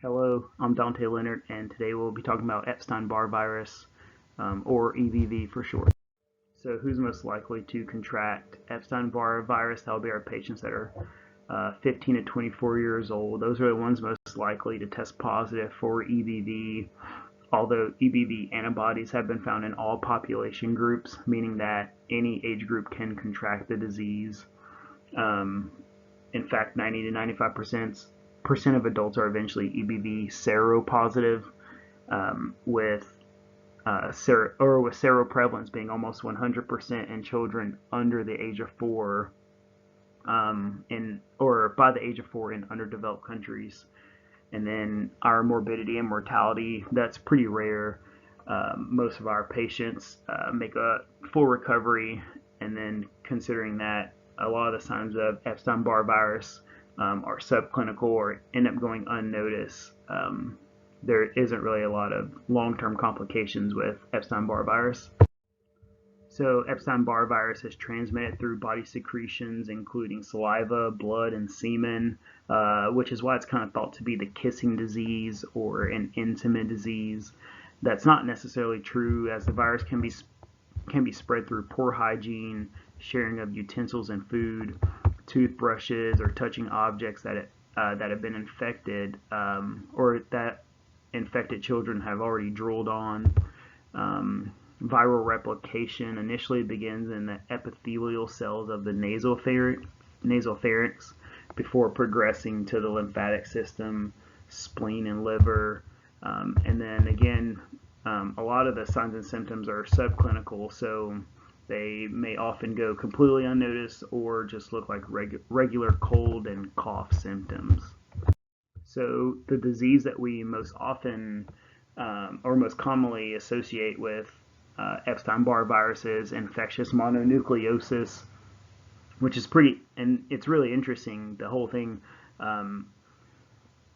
Hello, I'm Donte Leonard, and today we'll be talking about Epstein-Barr virus, or EBV for short. So, who's most likely to contract Epstein-Barr virus? That'll be our patients that are 15 to 24 years old. Those are the ones most likely to test positive for EBV, although EBV antibodies have been found in all population groups, meaning that any age group can contract the disease. Um, in fact, 90 to 95% of adults are eventually EBV seropositive, with with seroprevalence being almost 100% in children under the age of 4, by the age of 4 in underdeveloped countries. And then our morbidity and mortality, that's pretty rare. Most of our patients make a full recovery, and then considering that a lot of the signs of Epstein-Barr virus are subclinical or end up going unnoticed, there isn't really a lot of long-term complications with Epstein-Barr virus. So Epstein-Barr virus is transmitted through body secretions, including saliva, blood, and semen, which is why it's kind of thought to be the kissing disease or an intimate disease. That's not necessarily true, as the virus can be spread through poor hygiene, sharing of utensils and food, toothbrushes, or touching objects that have been infected, or that infected children have already drooled on. Viral replication initially begins in the epithelial cells of the nasopharynx before progressing to the lymphatic system, spleen, and liver. And then again, a lot of the signs and symptoms are subclinical, so they may often go completely unnoticed or just look like regular cold and cough symptoms. So the disease that we most often or most commonly associate with Epstein-Barr virus is infectious mononucleosis, which is and it's really interesting. The whole thing,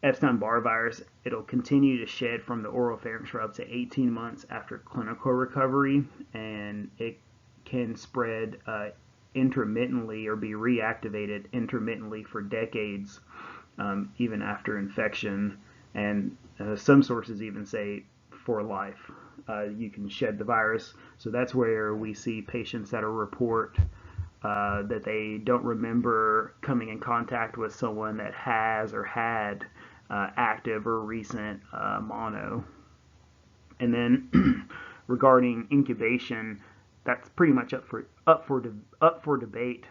Epstein-Barr virus, it'll continue to shed from the oropharynx for up to 18 months after clinical recovery, and it can spread intermittently or be reactivated intermittently for decades, even after infection. And some sources even say for life. You can shed the virus. So that's where we see patients that report that they don't remember coming in contact with someone that has or had active or recent mono. And then regarding incubation, that's pretty much up for debate.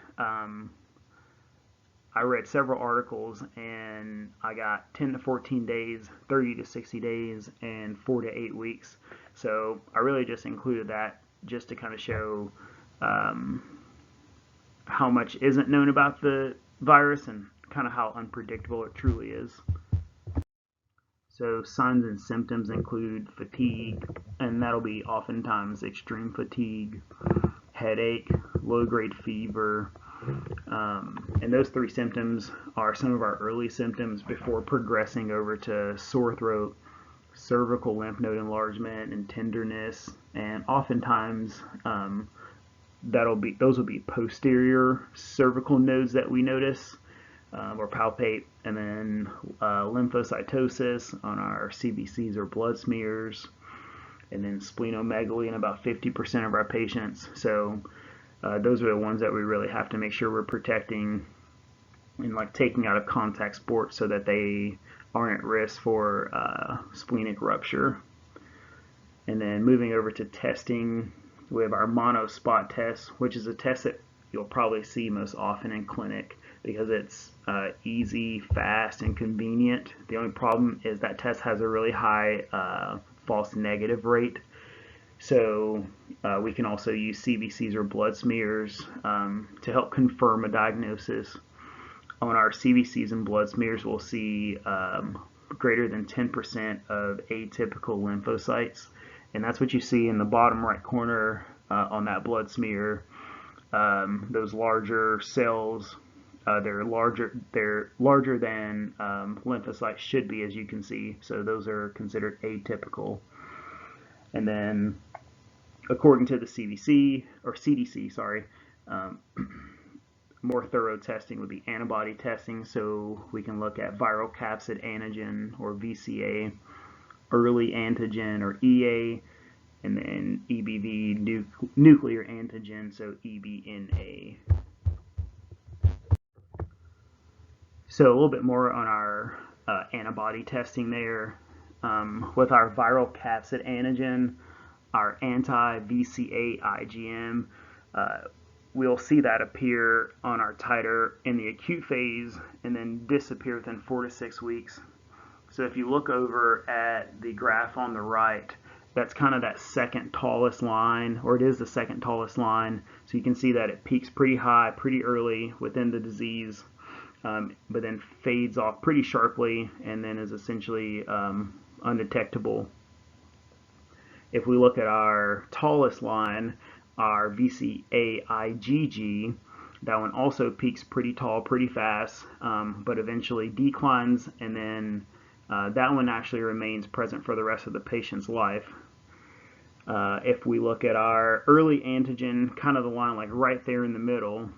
I read several articles, and I got 10 to 14 days, 30 to 60 days, and 4 to 8 weeks. So I really just included that just to kind of show how much isn't known about the virus and kind of how unpredictable it truly is. So signs and symptoms include fatigue, and that'll be oftentimes extreme fatigue, headache, low-grade fever, and those three symptoms are some of our early symptoms before progressing over to sore throat, cervical lymph node enlargement, and tenderness. And oftentimes, those will be posterior cervical nodes that we notice or palpate, and then lymphocytosis on our CBCs or blood smears, and then splenomegaly in about 50% of our patients. So those are the ones that we really have to make sure we're protecting and like taking out of contact sports so that they aren't at risk for splenic rupture. And then moving over to testing, we have our mono spot test, which is a test that you'll probably see most often in clinic because it's easy, fast, and convenient. The only problem is that test has a really high false negative rate. So we can also use CBCs or blood smears to help confirm a diagnosis. On our CBCs and blood smears, we'll see greater than 10% of atypical lymphocytes, and that's what you see in the bottom right corner on that blood smear. Those larger cells, they're larger than lymphocytes should be, as you can see. So those are considered atypical. And then, according to the CDC, more thorough testing would be antibody testing, so we can look at viral capsid antigen or VCA, early antigen or EA, and then EBV nuclear antigen, so EBNA. So a little bit more on our antibody testing there. With our viral capsid antigen, our anti-VCA IgM, we'll see that appear on our titer in the acute phase and then disappear within 4 to 6 weeks. So if you look over at the graph on the right, that's kind of that second tallest line, or it is the second tallest line. So you can see that it peaks pretty high, pretty early within the disease, but then fades off pretty sharply and then is essentially undetectable. If we look at our tallest line, our VCA-IgG, that one also peaks pretty tall, pretty fast, but eventually declines, and then that one actually remains present for the rest of the patient's life. If we look at our early antigen, kind of the line like right there in the middle,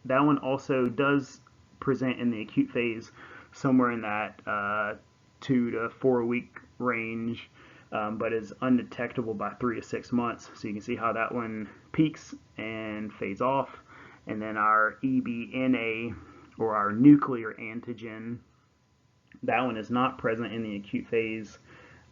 that one also does present in the acute phase somewhere in that 2 to 4 week range, but is undetectable by 3 to 6 months. So you can see how that one peaks and fades off. And then our EBNA, or our nuclear antigen, that one is not present in the acute phase,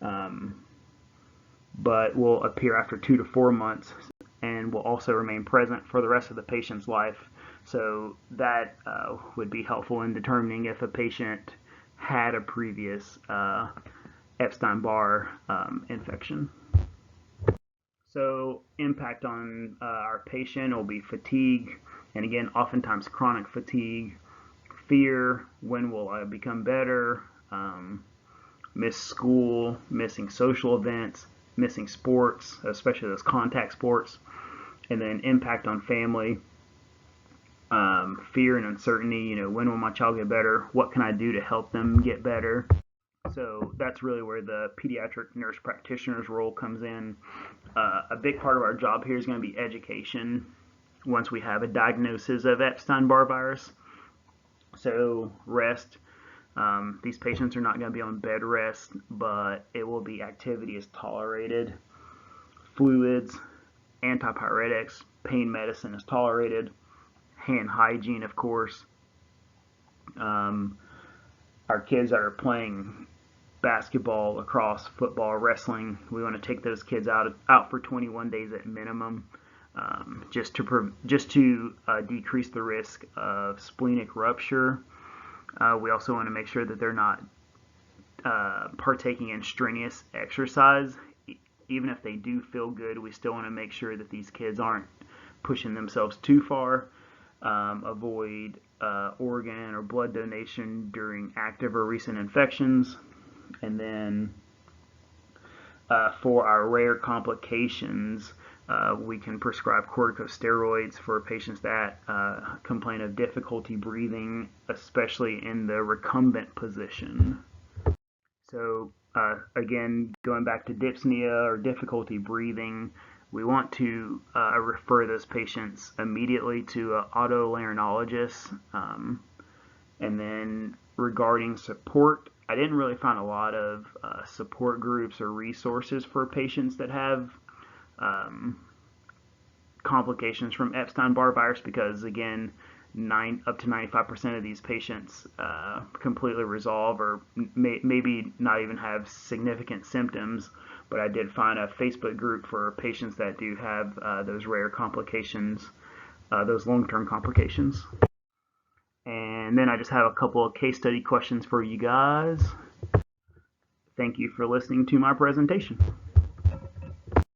but will appear after 2 to 4 months and will also remain present for the rest of the patient's life. So that would be helpful in determining if a patient had a previous Epstein-Barr infection. So impact on our patient will be fatigue, and again, oftentimes chronic fatigue, fear, when will I become better, miss school, missing social events, missing sports, especially those contact sports, and then impact on family, fear and uncertainty, when will my child get better, what can I do to help them get better. So that's really where the pediatric nurse practitioner's role comes in. A big part of our job here is going to be education once we have a diagnosis of Epstein-Barr virus. So rest. These patients are not going to be on bed rest, but it will be activity is tolerated. Fluids, antipyretics, pain medicine is tolerated. Hand hygiene, of course. Our kids that are playing basketball, lacrosse, football, wrestling, we want to take those kids out for 21 days at minimum, just to decrease the risk of splenic rupture. We also want to make sure that they're not partaking in strenuous exercise. Even if they do feel good, we still want to make sure that these kids aren't pushing themselves too far. Avoid organ or blood donation during active or recent infections. And then for our rare complications, we can prescribe corticosteroids for patients that complain of difficulty breathing, especially in the recumbent position. So again, going back to dyspnea or difficulty breathing, we want to refer those patients immediately to an otolaryngologist. And then regarding support, I didn't really find a lot of support groups or resources for patients that have complications from Epstein-Barr virus, because again, up to 95% of these patients completely resolve or maybe not even have significant symptoms. But I did find a Facebook group for patients that do have those rare complications, those long-term complications. And then I just have a couple of case study questions for you guys. Thank you for listening to my presentation.